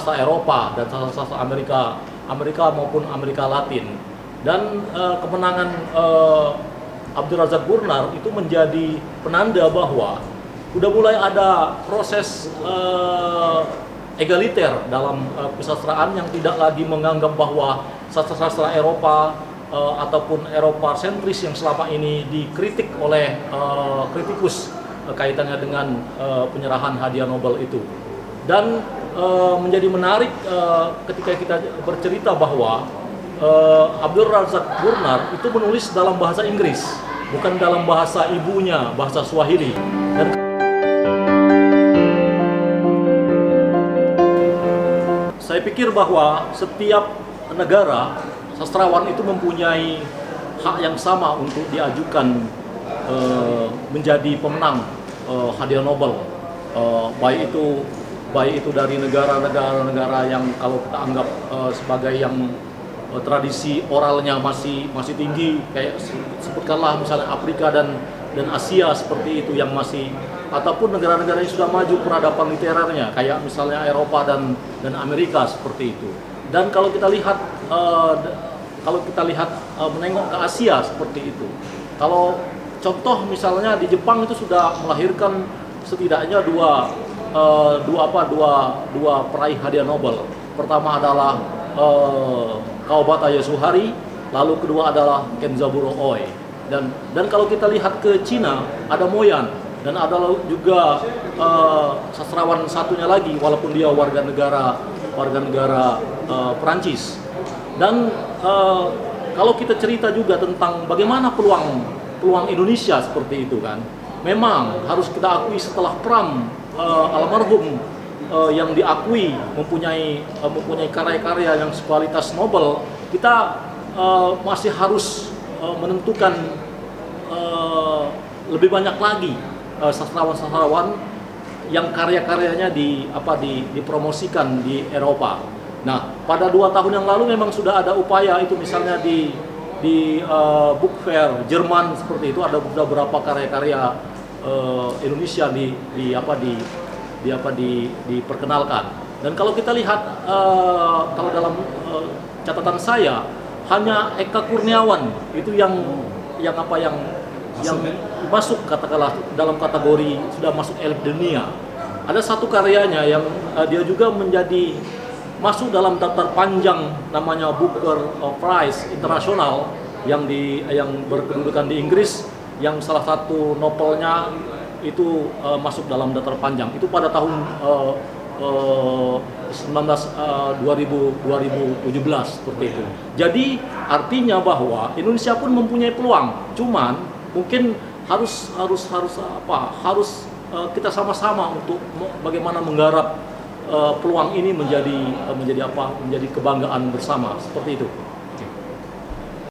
sastra Eropa dan sastra Amerika maupun Amerika Latin. Dan kemenangan Abdul Razak Gurnar itu menjadi penanda bahwa udah mulai ada proses egaliter dalam kesastraan yang tidak lagi menganggap bahwa sastra-sastra Eropa ataupun Eropa sentris yang selama ini dikritik oleh kritikus kaitannya dengan penyerahan hadiah Nobel itu. Dan menjadi menarik ketika kita bercerita bahwa Abdul Razak Gurnar itu menulis dalam bahasa Inggris, bukan dalam bahasa ibunya, bahasa Swahili. Dan saya pikir bahwa setiap negara, sastrawan itu mempunyai hak yang sama untuk diajukan menjadi pemenang hadiah Nobel, baik itu dari negara-negara yang kalau kita anggap sebagai yang tradisi oralnya masih tinggi, kayak sebutkanlah misalnya Afrika dan Asia seperti itu yang masih, ataupun negara-negara yang sudah maju peradaban literernya kayak misalnya Eropa dan Amerika seperti itu. Dan kalau kita lihat menengok ke Asia seperti itu. Kalau contoh misalnya di Jepang itu sudah melahirkan setidaknya dua peraih hadiah Nobel. Pertama adalah Kawabata Yasuhari, lalu kedua adalah Kenzaburo Oe. Dan kalau kita lihat ke Cina, ada Moyan, dan ada juga sastrawan satunya lagi, walaupun dia warga negara Perancis. Dan kalau kita cerita juga tentang bagaimana peluang Indonesia seperti itu kan, memang harus kita akui setelah Pram almarhum yang diakui mempunyai karya-karya yang kualitas Nobel, kita masih harus menentukan lebih banyak lagi sastrawan-sastrawan yang karya-karyanya dipromosikan di Eropa. Nah, pada 2 tahun yang lalu memang sudah ada upaya itu, misalnya di Book Fair Jerman seperti itu, ada beberapa karya-karya Indonesia diperkenalkan. Dan kalau kita lihat kalau dalam catatan saya, hanya Eka Kurniawan itu yang masuk katakanlah dalam kategori sudah masuk elit dunia. Ada satu karyanya yang dia juga masuk dalam daftar panjang namanya Booker Prize Internasional yang berkedudukan di Inggris, yang salah satu novelnya itu masuk dalam daftar panjang. Itu pada tahun 2017 seperti itu. Jadi artinya bahwa Indonesia pun mempunyai peluang, cuman mungkin harus kita sama-sama untuk bagaimana menggarap peluang ini menjadi kebanggaan bersama seperti itu.